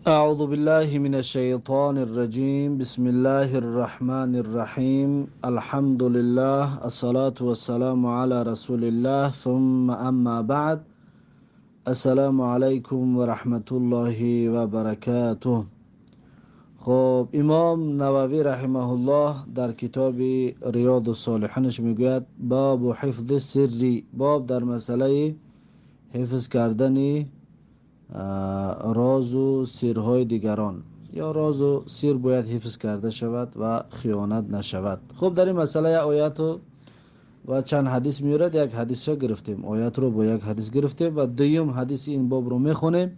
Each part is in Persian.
أعوذ بالله من الشيطان الرجيم بسم الله الرحمن الرحيم الحمد لله الصلاة والسلام على رسول الله ثم أما بعد السلام عليكم ورحمة الله وبركاته. خب امام نووی رحمه الله در کتاب ریاض الصالحینش میگوید باب حفظ سری، باب در مسئله حفظ کردن راز و سرهای دیگران، یا راز و سر باید حفظ کرده شود و خیانت نشود. خب در این مسئله یک آیات و چند حدیث میارد. یک حدیث را گرفتیم، آیات رو با یک حدیث گرفتیم و دویم حدیث این باب رو میخونیم،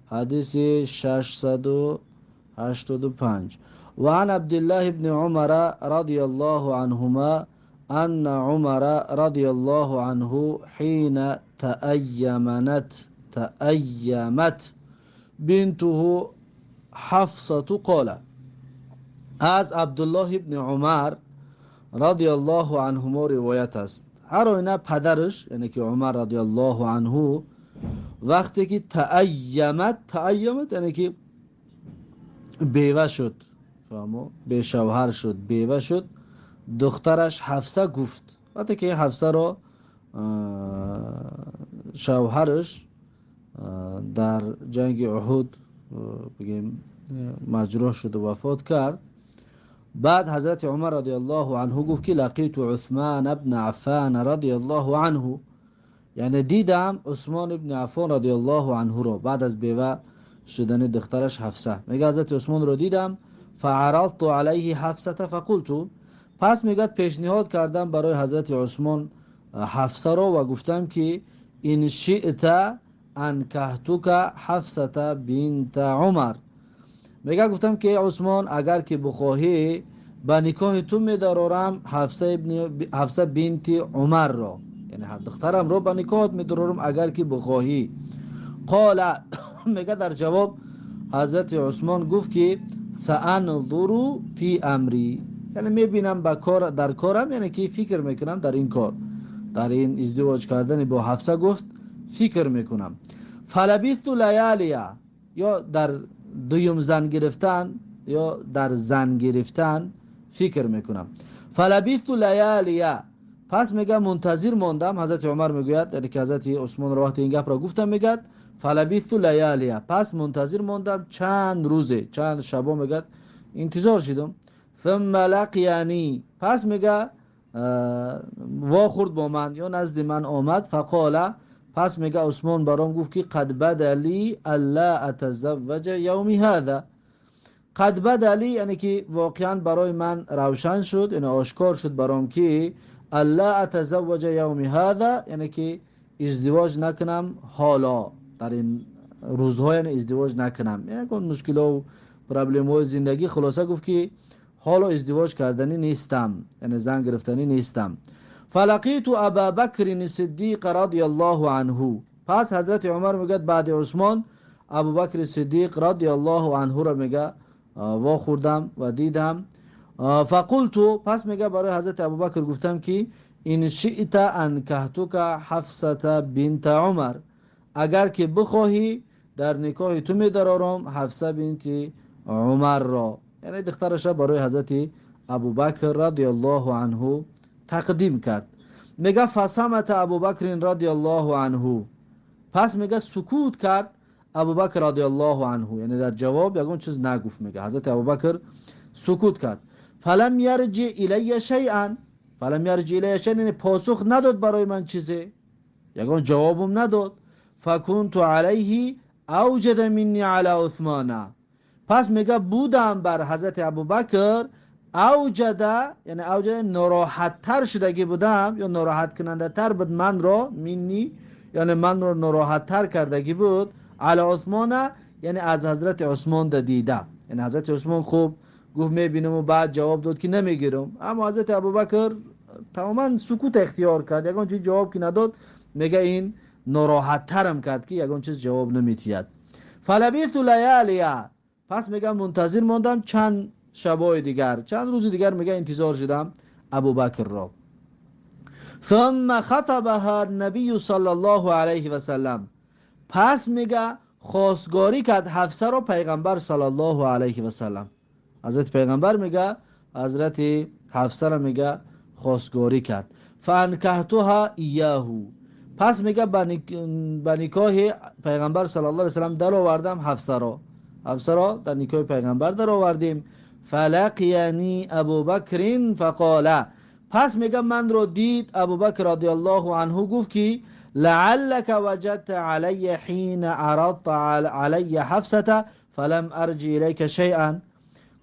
حدیث 685. وعن عبد الله بن عمر رضي الله عنهما أن عمر رضي الله عنه حين تأيمت بنته حفصة قال. از عبدالله ابن عمر رضی الله عنهما روایت است. هر آینه پدرش یعنی که عمر رضی الله عنه وقتی که تأیمت یعنی که بیوه شد، فهمو به شوهر شد، بیوه شد، دخترش حفصه گفت. وقتی که حفصه را شوهرش در جنگ احد بگیم مجروح شد و وفات کرد، بعد حضرت عمر رضی الله عنه گفت که لقیت عثمان ابن عفان رضی الله عنه، یعنی دیدم عثمان ابن عفان رضی الله عنه رو بعد از بیوه شدن دخترش حفصه. میگه حضرت عثمان رو دیدم، فعرضت علیه حفصه فقلت، پس میگه پیشنهاد کردم برای حضرت عثمان حفصه رو و گفتم که ان شئت انکحتک حفصه بنت عمر، میگه گفتم که عثمان اگر که بخواهی به نکاح تو میدارم حفصه بنت عمر را، یعنی دخترم رو به نکاحت میدارم اگر که بخواهی. قال میگه در جواب حضرت عثمان گفت که سأنظر فی امری، یعنی میبینم در کارم، یعنی که فکر میکنم در این کار، در این ازدواج کردن با حفصه گفت فکر میکنم. فلبثت لیالیا، یا در دویم زن گرفتن یا در زن گرفتن فکر میکنم. فلبثت لیالیا، پس میگه منتظر ماندم. حضرت عمر میگوید یعنی که حضرت عثمان رو وقتی این گپ را گفتم میگه فلبثت لیالیا، پس منتظر ماندم چند روزه، چند شبا میگه انتظار شدم. ثم لقیانی، پس میگه وا خورد با من یا نزد من آمد. فقال، پس میگه عثمان برام گفت که قد بدا لی الا اتزوج یومی هذا. قد بدا لی یعنی که واقعا برای من روشن شد، یعنی آشکار شد برام که الا اتزوج یومی هذا، یعنی که ازدواج نکنم حالا، در این روزها، یعنی ازدواج نکنم، یعنی اون مشکل و پرابلم های زندگی. خلاصه گفت که حالا ازدواج کردنی نیستم، یعنی زن گرفتنی نیستم. فلقیت ابا بکر صدیق رضی الله عنه، پس حضرت عمر میگه بعد عثمان ابو بکر صدیق رضی الله عنه را میگه وا خوردم و دیدم. فقلت، پس میگه برای حضرت ابوبکر گفتم که ان شئت انکحتک حفصه بنت عمر، اگر که بخواهی در نکاح تو میدارم حفصه بنت عمر را، یعنی دخترش برای حضرت ابوبکر رضی الله عنه تقدیم کرد. میگه فصمت ابوبکر رضی الله عنه، پس میگه سکوت کرد ابوبکر رضی الله عنه، یعنی در جواب یگون چیز نگفت. میگه حضرت ابوبکر سکوت کرد. فلم یرجع الی شیئا، فلم یرجع الی شیئا یعنی پاسخ نداد برای من چیزی، یگون جوابم نداد. فکنت علیه اوجد منی علی عثمان، پس میگه بودم بر حضرت ابوبکر اوجد، یعنی اوجد ناراحت تر شدگی بودم، یا ناراحت کننده تر بود من را، منی یعنی من را ناراحت تر کردگی بود، علی عثمان یعنی از حضرت عثمان دیده. یعنی حضرت عثمان خوب گفت میبینم و بعد جواب داد که نمیگیرم، اما حضرت ابوبکر تماما سکوت اختیار کرد، یگان چیز جواب که نداد. میگه این ناراحت ترم کرد که یگان چیز جواب نمیتید. فلبثت لیالیا، پس میگه منتظر ماندم چند شبای دیگر، چند روز دیگر میگه انتظار شدم ابوبکر را. ثم خطبها النبی صلی الله علیه و سلم، پس میگه خواستگاری کرد حفصه را پیغمبر صلی الله علیه و سلم. حضرت پیغمبر میگه حضرت حفصه را میگه خواستگاری کرد. فانکحتها ایاهو، پس میگه به نکاح پیغمبر صلی الله علیه و سلم در آوردم حفصه را در نکاح پیغمبر در آوردیم. فلقیانی ابوبکر فقال، پس میگه من رو دید ابوبکر رضی الله عنه گفت که لعلك وجدت علی حين عرضت علی حفصه فلم ارجع الیک شیئا،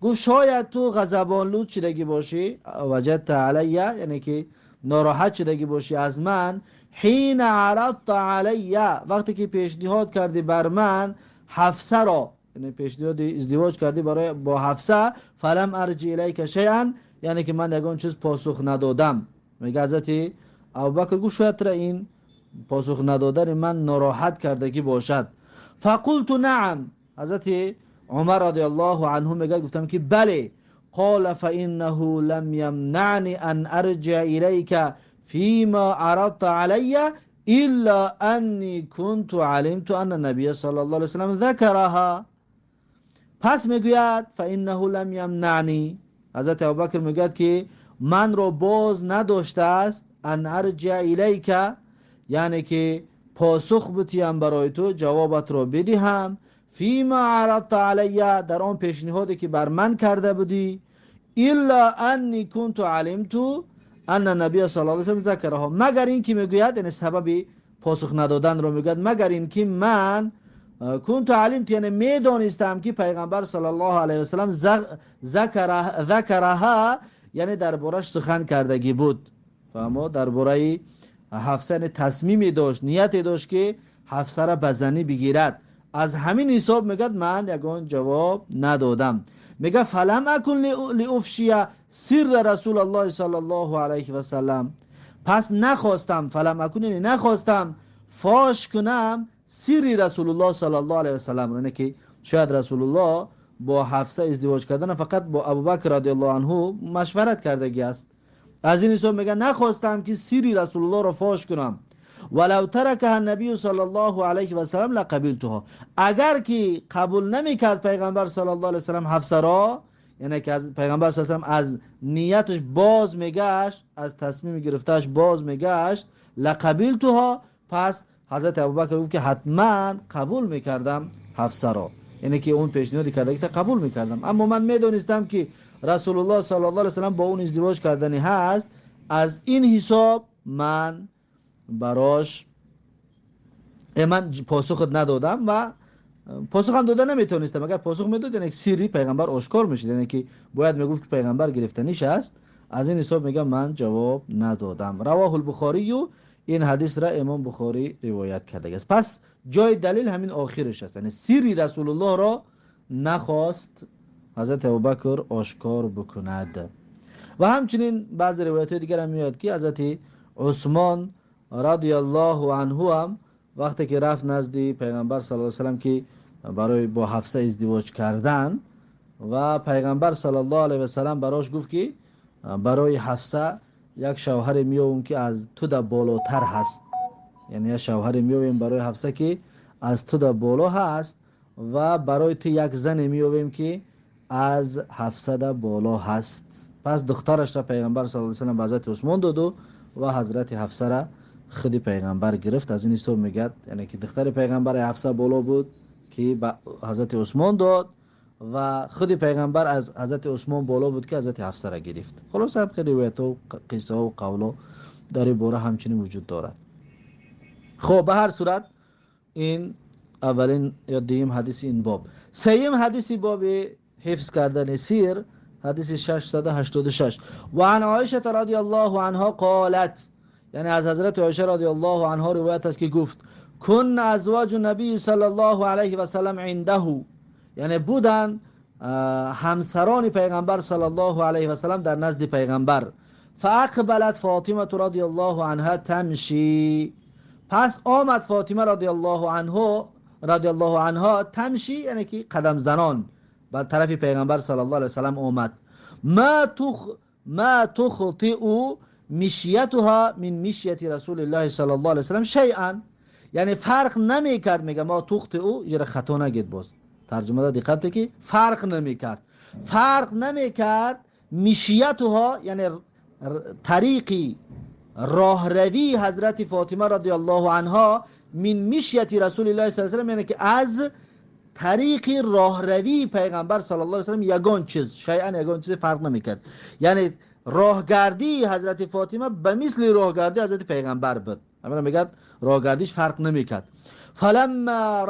گفت شاید تو غضبانلود شدگی باشی، وجدت علی یعنی که ناراحت شدگی باشی از من، حین عرضت علی وقتی که پیشنهاد کردی بر من حفصه را، یعنی پیشنهاد ازدواج کردی برای با حفصه، فلم ارجع الیک شیئا یعنی که من یگان چیز پاسخ ندادم. میگه حضرت ابوبکر گفت شاید را این پاسخ ندادن من ناراحت کردگی باشد. فقلت نعم، حضرت عمر رضی الله عنه میگه گفتم که بله. قال فانه لم يمنعني ان ارجع اليك فيما عرضت علي الا اني كنت علمت ان النبي صلی الله علیه وسلم ذکرها. پس میگوید فانه لم يمنعني، حضرت ابوبکر میگوید که من رو باز نداشته است ان ارجع الیک، یعنی که پاسخ بتیم برای تو، جوابت رو بدهم، فیما عرضت علی در آن پیشنهادی که بر من کرده بودی، الا انی کنت علمت ان النبی صلی الله علیه و سلم ذکرها، مگر این که میگوید یعنی سبب پاسخ ندادن رو میگوید مگر این که من کنت علمت یعنی میدانستم که پیغمبر صلی الله علیه و سلم ذکرها یعنی دربارش سخن کردگی بود. فهمو درباره حفصه تصمیمی داشت، نیتی داشت که حفصه را بزنی بگیرد. از همین حساب میگه من یگان جواب ندادم. میگه فلم اکن لافشی سر رسول الله صلی الله علیه و سلم، پس نخواستم، فلم اکن یعنی نخواستم فاش کنم سری رسول الله صلی الله علیه و سلم، یعنی که شاید رسول الله با حفصه ازدواج کردن فقط با ابوبکر رضی الله عنه مشورت کردگی است. از این حساب میگه نخواستم که سری رسول الله را فاش کنم. ولو ترکها النبی صلی الله علیه و سلم لقبلتها، اگر که قبول نمیکرد پیغمبر صلی الله علیه و سلم حفصه را، یعنی که از پیغمبر صلی الله علیه و سلم از نیتش باز میگشت، از تصمیم گرفتهش باز میگشت، لقبلتها، پس حضرت ابوبکر گفت که حتما قبول میکردم حفصه را، یعنی که اون پیشنهادی کرده که قبول میکردم. اما من میدونستم که رسول الله صلی الله علیه و سلم با اون ازدواج کردنی هست، از این حساب من براش من پاسخ ندادم و پاسخ هم داده نمیتونستم. اگر پاسخ میداد یعنی سری پیغمبر آشکار میشد، یعنی که باید میگفت که پیغمبر گرفتنیش است. از این حساب میگم من جواب ندادم. رواه البخاری، و این حدیث را امام بخاری روایت کرده است. پس جای دلیل همین آخرش است، یعنی سری رسول الله را نخواست حضرت ابوبکر آشکار بکند. و همچنین بعض روایت دیگر هم میاد که حضرت عثمان رضی الله عنه هم وقتی که رفت نزد پیغمبر صلی الله علیه و سلم که برای با حفصه ازدواج کردن، و پیغمبر صلی الله علیه و سلم براش گفت که برای حفصه یک شوهر میوم که از تو دا بالاتر هست، یعنی یک شوهر میوم برای حفصه که از تو دا بالا هست، و برای تو یک زن میوم که از حفصه دا بالا هست. پس دخترش را پیغمبر صلی الله علیه و سلم به حضرت عثمان داد و حضرت حفصه را خود پیغمبر گرفت. از این حساب میگه یعنی که دختر پیغمبر حفصه بالا بود که حضرت عثمان داد، و خود پیغمبر از حضرت عثمان بالا بود که حضرت حفصه را گرفت. خلاص هم خیلی روایت و قصه و قول در این باره همچنین وجود دارد. خب به هر صورت این اولین یا دویم حدیث این باب. سوم حدیث باب حفظ کردن سیر، حدیث 686. و عن عایشه رضی الله عنها قالت، یعنی از حضرت عایشه رضی الله عنها روایت است که گفت کن ازواج النبی صلی الله علیه و سلم عنده، یعنی بودن همسران پیغمبر صلی الله علیه و سلم در نزد پیغمبر. فاقبلت فاطمه رضی الله عنها تمشی، پس آمد فاطمه رضی الله عنها تمشی، یعنی که قدم زنان به طرف پیغمبر صلی الله علیه و سلم آمد. ما تخطئ مشیتها من مشیت رسول الله صلی الله علیه و سلم شیئا، یعنی فرق نمیکرد، میگه ما توخت او جره خطا نگید. باز ترجمه دا دقت بکی، فرق نمیکرد، فرق نمیکرد مشیتها، یعنی طریقی راهروی حضرت فاطمه رضی الله عنها من مشیت رسول الله صلی الله علیه و سلم، یعنی که از طریق راهروی پیغمبر صلی الله علیه و سلم یگان چیز، شیئا یگان چیز فرق نمیکرد. یعنی راهگردی حضرت فاطمه به مثل راهگردی حضرت پیغمبر بود. همین میگه راهگردیش فرق نمیکرد. فلما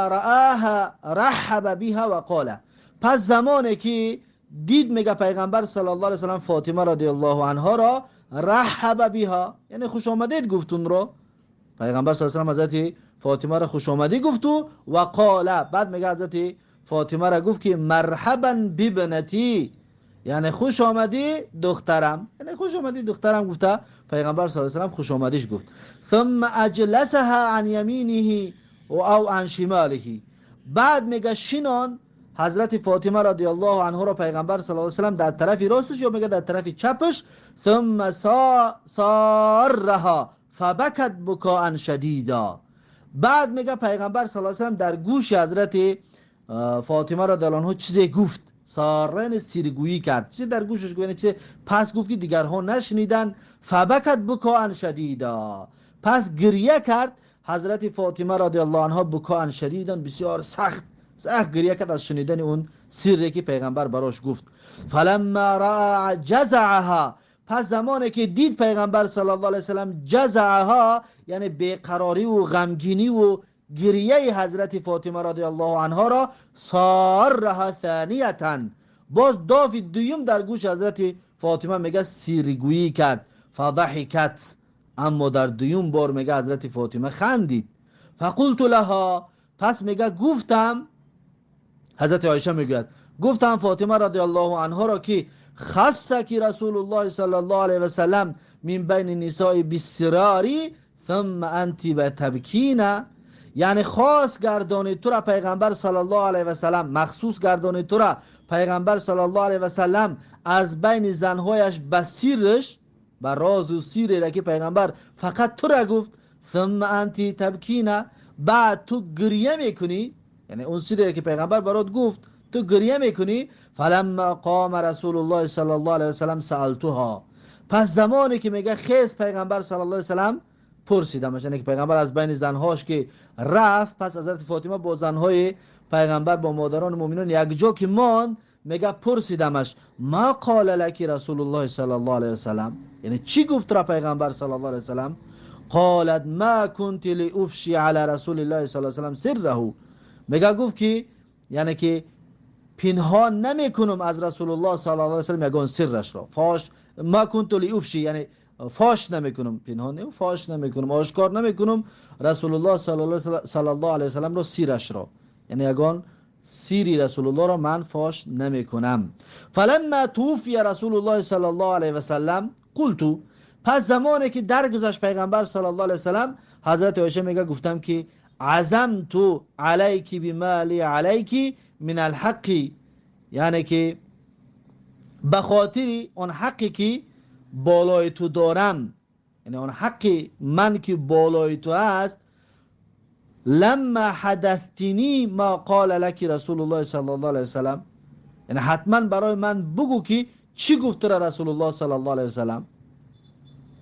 رآها رحب بها و قال، پس زمانی که دید میگه پیغمبر صلی الله علیه و سلم فاطمه رضی الله عنها را، رحب بها یعنی خوش آمدید گفتون رو، پیغمبر صلی الله علیه و سلم حضرت فاطمه را خوش آمدی گفت و قال، بعد میگه حضرت فاطمه را گفت که مرحبا ببنتی، یعنی خوش آمدی دخترم، یعنی خوش آمدی دخترم گفته پیغمبر صلی الله علیه و سلم خوش آمدیش گفت. ثم اجلسها عن یمینه او عن شماله، بعد میگه شینان حضرت فاطمه رضی الله عنها را پیغمبر صلی الله علیه و سلم در طرف راستش یا میگه در طرف چپش. ثم سارها فبکت بکاء شدیدا، بعد میگه پیغمبر صلی الله علیه و سلم در گوش حضرت فاطمه رضی الله عنها چیزی گفت، سارن سیرگویی کرد، چیزی در گوشش گفت، چیزی پس گفت که دیگرها نشنیدن. فبکت بکاء شدیدا، پس گریه کرد حضرت فاطمه رضی الله عنها بکاء شدیدا، بسیار سخت گریه کرد از شنیدن اون سری که پیغمبر براش گفت. فلما را جزعها، پس زمانی که دید پیغمبر صلی الله علیه و سلم جزعها یعنی بیقراری و غمگینی و گریه حضرت فاطمه رضی الله عنها را، سارها ثانیتا، باز داف دویم در گوش حضرت فاطمه میگه سیرگویی کرد. فضحکت، اما در دویم بار میگه حضرت فاطمه خندید. فقلت لها، پس میگه گفتم، حضرت عایشه میگوید گفتم فاطمه رضی الله عنها را که خصک رسول الله صلی الله علیه و سلم من بین نساء بالسراری ثم انت بتبکین، یعنی خاص گردانی تو را پیغمبر صلی الله علیه و سلم، مخصوص گردانی تو را پیغمبر صلی الله علیه و سلم از بین زنهایش به سیرش، به راز و سیری را که پیغمبر فقط تو را گفت، ثم انت تبکین، بعد تو گریه میکنی، یعنی اون سیری که پیغمبر برات گفت تو گریه میکنی. فلما قام رسول الله صلی الله علیه و سلم سألتها، پس زمانی که میگه خیز پیغمبر صلی الله علیه و سلم پرسیدمش، یعنی که پیغمبر از بین زنهاش که رفت، پس حضرت فاطمه با زنهای پیغمبر با مادران مومنان یک جا که مان، میگه پرسیدمش ما قال لك رسول الله صلی الله علیه و سلم، یعنی چی گفت را پیغمبر صلی الله علیه و سلم. قالت ما كنت لافشي على رسول الله صلی الله علیه و سلم سره، میگه گفت که یعنی که پنهان نمیکنم از رسول الله صلی الله علیه و سلم یگان سرش را، فاش ما كنت لافشي یعنی فاش نمیکنم، پنهان نمی فاش نمیکنم، آشکار نمیکنم رسول الله صلی الله علیه و سلم را سیرش را، یعنی یگان سیری رسول الله را من فاش نمیکنم. فلما توفی رسول الله صلی الله علیه و سلم قلت، پس زمانی که درگذشت پیغمبر صلی الله علیه و سلم، حضرت عایشه میگه گفتم که عزمت علیکی بمالی علیکی من الحق، یعنی که به خاطر اون حقی که بالای تو دارم، یعنی اون حقی من که بالای تو است، لما حدثتنی ما قال لك رسول الله صلی الله علیه و سلم، یعنی حتما برای من بگو که چی گفت را رسول الله صلی الله علیه و سلم،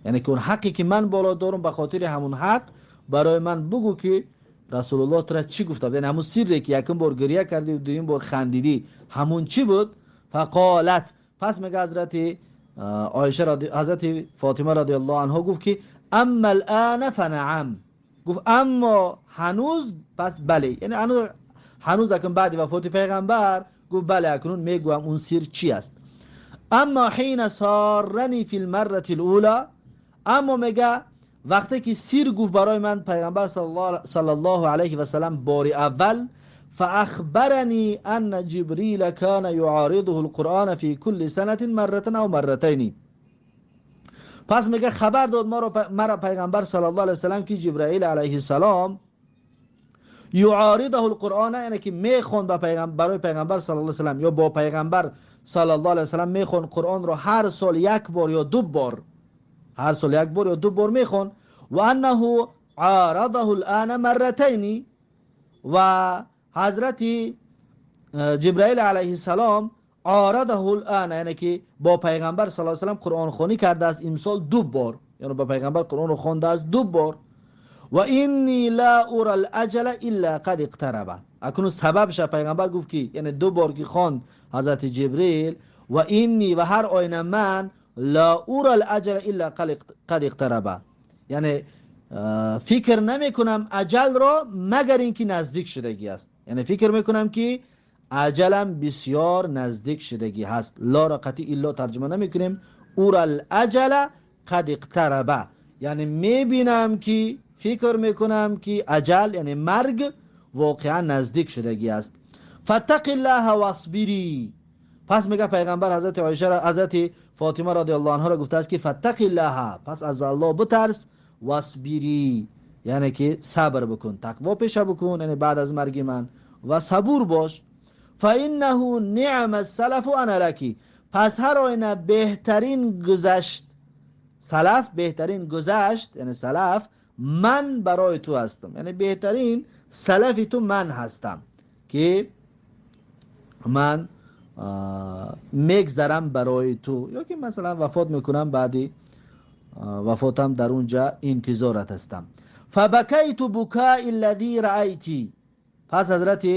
یعنی که اون حقی که من بالا دارم به خاطر همون حق برای من بگو که رسول الله تو چی گفت، یعنی همون سری که یکم بار گریه کردی و دویم بار خندیدی همون چی بود. فقالت، پس میگه حضرت عایشه حضرت فاطمه رضی الله عنها گفت که اما الان فنعم، گفت اما هنوز، پس بله، یعنی هنوز اکنون بعد وفات پیغمبر گفت بله اکنون میگویم اون سیر چی است. اما حین سارنی فی المره الاولى، اما میگه وقتی که سیر گفت برای من پیغمبر صلی الله علیه و سلم بار اول، فاخبرنی ان جبریل کان یعارضه القرآن فی کل سنه مرة او مرتين، پس میگه خبر داد مرا پیغمبر صلی الله علیه و سلم که جبرائیل علیه السلام یعارضه القرآن، یعنی که میخوان برای پیغمبر صلی الله علیه و سلم یا با پیغمبر صلی الله علیه و سلم میخوان قرآن رو هر سال یک بار یا دو بار، هر سال یک بار یا دو بار میخوان. و انه عارضه الان مرتين. و حضرت جبرائیل علیه السلام عارضه الان، یعنی که با پیغمبر صلی الله علیه و سلم قرآن خوانی کرده است امسال 2 بار، یعنی با پیغمبر قرآن رو خوانده است 2 بار. و اینی لا ارى الاجل الا قد اقترب. اکنون سببش پیغمبر گفت که یعنی 2 بار که خواند حضرت جبرئیل و اینی و هر آینه من لا ارى الاجل الا قد اقترب، یعنی فکر نمی کنم اجل را مگر اینکه نزدیک شدگی است. یعنی فکر میکنم که اجلم بسیار نزدیک شدگی هست. لا را قطعی الا ترجمه نمی کنیم، ارى الاجل قد اقترب، یعنی میبینم که فکر میکنم که اجل یعنی مرگ واقعا نزدیک شدگی است. فتق الله واصبری. پس میگه پیغمبر حضرت عایشه حضرت فاطمه رضی الله عنها را گفته است که فتق الله، پس از الله بترس، واصبری یعنی که صبر بکن، تقوا پیشه بکن، یعنی بعد از مرگ من، و صبور باش. فانه نعم السلف انا لکی. پس هر آینه بهترین گذشت، سلف بهترین گذشت یعنی سلف، من برای تو هستم، یعنی بهترین سلف تو من هستم که من میگذرم برای تو، یا که مثلا وفات میکنم بعدی وفاتم در اونجا انتظارت هستم. فبکیت بکاء الذی رأیتی. پس حضرت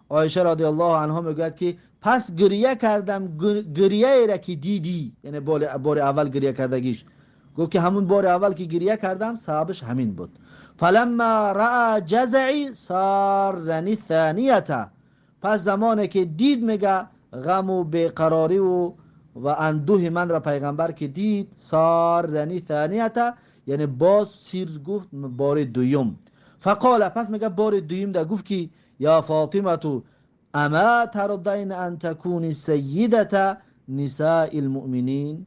عایشه رضی الله عنها میگوید که پس گریه کردم گریه را که دیدی، یعنی بار اول گریه کردگیش، گفت که همون بار اول که گریه کردم سببش همین بود. فلما رأى جزعی سارنی ثانیته. پس زمانی که دید میگه غم و بیقراری و اندوه من را پیغمبر که دید، سارنی ثانیته یعنی باز سیر گفت بار دویم. فقال، پس میگه بار دویم دا گفت که یا فاطمه تو اما ترضین ان تکونی سیدت نساء المؤمنین،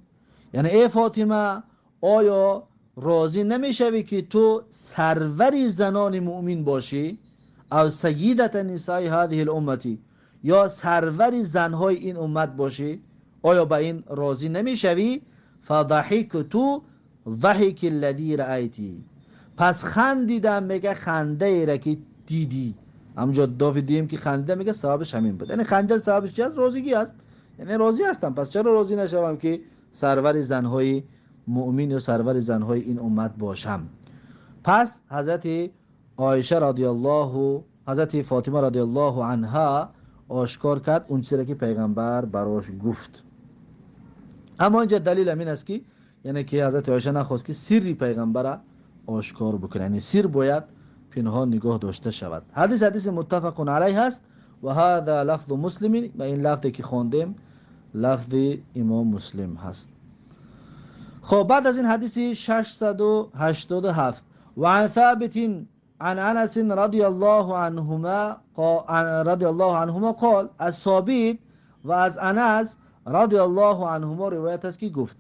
یعنی ای فاطمه آیا راضی نمیشوی که تو سروری زنان مؤمن باشی؟ او سیدت نساء هذه الامتی، یا سروری زنهای این امت باشی؟ آیا با این راضی نمیشوی؟ فضحک تو ضحک الذی رأیتی. پس خندیدم، میگه خنده ای را که دیدی. همونجا داویدیم که خنده میگه سببش همین بود، یعنی خنده سببش چی است؟ راضیگی است، یعنی راضی هستم، پس چرا راضی نشوم که سرور زنهای مؤمن یا سرور زنهای این امت باشم. پس حضرت عایشه رضی الله، حضرت فاطمه رضی الله عنها آشکار کرد اون چیزی که پیغمبر براش گفت. اما اینجا دلیل همین است که یعنی که حضرت عایشه نخواست که سری پیغمبر آشکار بکنه، یعنی سر باید پنهان نگاه داشته شود. حدیث متفق علیه است و هذا لفظ مسلم، و این لفظی که خواندیم لفظ امام مسلم هست. خب بعد از این حدیث 687 و عن ثابت عن انس رضی الله عنهما قال، از ثابت و از انس رضی الله عنهما روایت است که گفت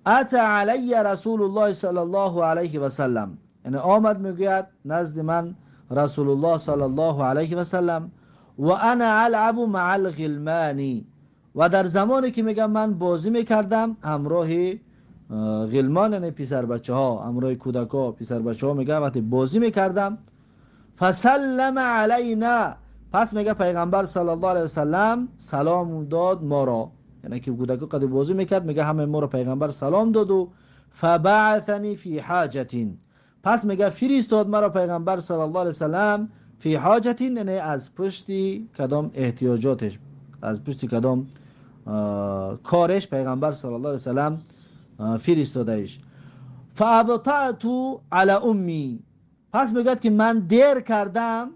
اتى علی رسول الله صلی الله علیه و سلم، یعنی آمد میگوید نزد من رسول الله صلی الله علیه و سلم و انا العب مع الغلمان، و در زمانی که میگم من بازی میکردم همراه غلمان یعنی پسر بچه ها، همراه کودکا پسر بچه ها، میگه وقتی بازی میکردم فسلم علینا، پس میگه پیغمبر صلی الله علیه و سلم سلام داد ما را، یعنی که کودکا قد بازی میکرد میگه همه ما را پیغمبر سلام داد. و فبعثنی فی حاجت، پس میگه فرستاد مرا پیغمبر صلی الله علیه و سلم فی حاجت، یعنی از پشت کدام احتیاجاتش، از پشت کدام کارش پیغمبر صلی الله علیه و سلم فرستادهش. فابطأت علی امی، پس میگه که من دیر کردم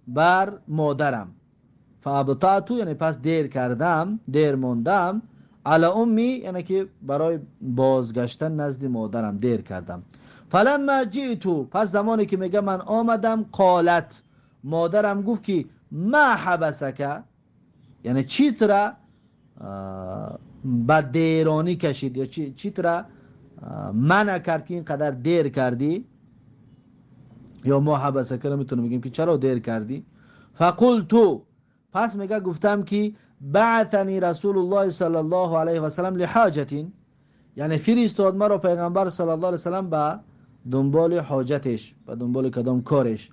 بر مادرم. فابطأت یعنی پس دیر کردم، دیر موندم، علی امی یعنی که برای بازگشتن نزد مادرم دیر کردم. فلما جئت، پس زمانی که میگه من آمدم، قالت، مادرم گفت که ما حبسک، یعنی چی ترا با دیرانی کشید، یا چی ترا منع کرد که اینقدر دیر کردی، یا ما حبسک رو میتونم بگیم که چرا دیر کردی. فقلت، پس میگه گفتم که بعثنی رسول الله صلی الله علیه و سلم لحاجت، یعنی فرستاد مرا پیغمبر صلی الله علیه و سلم به دنبال حاجتش و دنبال کدام کارش.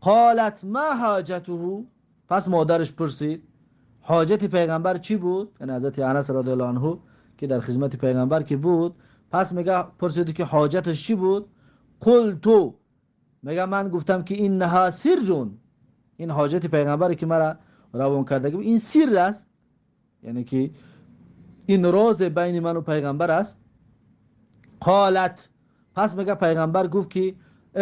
قالت ما حاجته، پس مادرش پرسید حاجت پیغمبر چی بود؟ یعنی حضرت انس رضی الله عنه که در خدمت پیغمبر که بود، پس میگه پرسید که حاجتش چی بود؟ قلتو، میگه من گفتم که اینها سرون، این حاجت پیغمبر که مرا روان کرده بود این سر است، یعنی که این راز بین من و پیغمبر است. قالت، پس میگه پیغمبر گفت که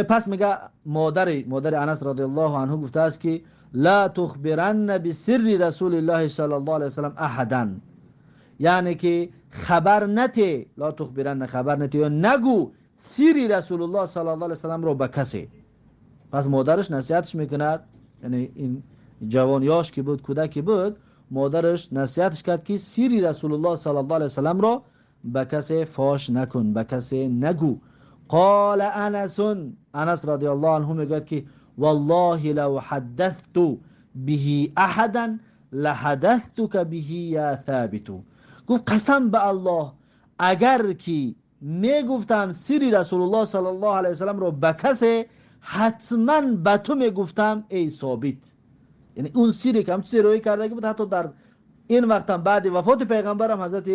پس میگه مادر انس رضی الله عنه گفته است که لا تخبرن بسر رسول الله صلی الله علیه وسلم احدا، یعنی که خبر نته، لا تخبرن خبر نته یا نگو سری رسول الله صلی الله علیه وسلم رو به کسی. پس مادرش نصیحتش میکند، یعنی این جوان یاش که بود، کودکی بود، مادرش نصیحتش کرد که سری رسول الله صلی الله علیه وسلم رو به کسی فاش نکن، به کسی نگو. قال انس رضی الله عنه میگه که والله لو حدثت به احدا لحدثتك به یا ثابت. گفت قسم به الله اگر که میگفتم سری رسول الله صلی الله علیه وسلم رو به کسی، حتما به تو میگفتم ای ثابت. یعنی اون سری که هم چیزی روی کرده بود حتی در این وقت هم بعد وفات پیغمبر هم حضرت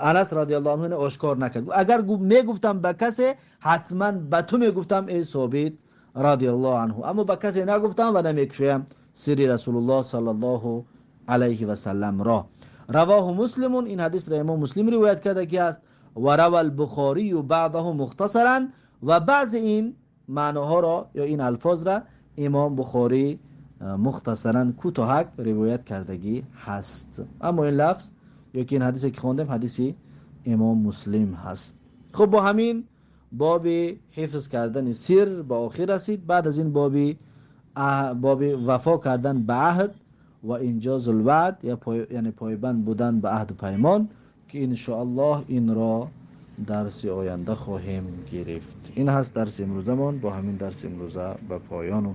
انس رضی الله عنه آشکار نکرد. اگر میگفتم به کسی حتما به تو میگفتم ای ثابت رضی الله عنه، اما به کسی نگفتم و نمیکشم سری رسول الله صلی الله علیه و سلم را. رواه مسلم، این حدیث را امام مسلم روایت کرده که است و روى البخاری و بعضه مختصرا، و بعض این معناها را یا این الفاظ را امام بخاری مختصرا کوتاهک روایت کردگی هست. اما این لفظ یا که این حدیثی که خوندم حدیث امام مسلم هست. خب با همین باب حفظ کردن سر با آخر رسید. بعد از این باب وفا کردن به عهد و انجاز الوعد یعنی پایبند بودن به عهد و پیمان که ان شاء الله این را درس آینده خواهیم گرفت. این هست درس امروزمان. با همین درس امروزه به پایان و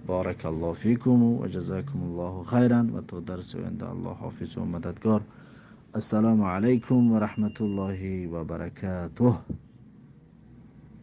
بارک الله فیکم و جزاکم الله خیرا و تا درس آینده الله حافظ و مددگار. السلام علیکم و رحمت الله و برکاته.